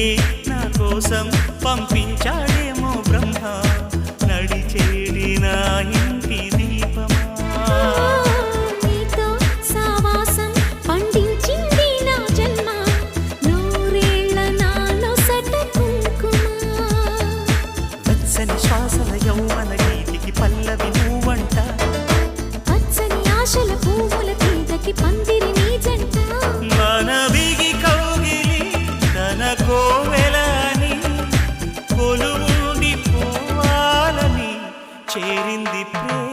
నిన్నే నా కోసం పంపించాడేమో బ్రహ్మ నడిచేడి నా ఇంటి దీపమా నీతో సావాసం పండించింది నా జన్మ నూరేళ్ల నాలో సట కుంకుమ వెచ్చని శ్వాసల యౌవన గీతికి పల్లవి నువ్వంట పచ్చని ఆశల పువ్వుల తీగకి పందిరి నీ జంట మనవిగి కౌగిలి తన కోవెలని కొలువుండి పోవాలని చేరింది ప్రేమ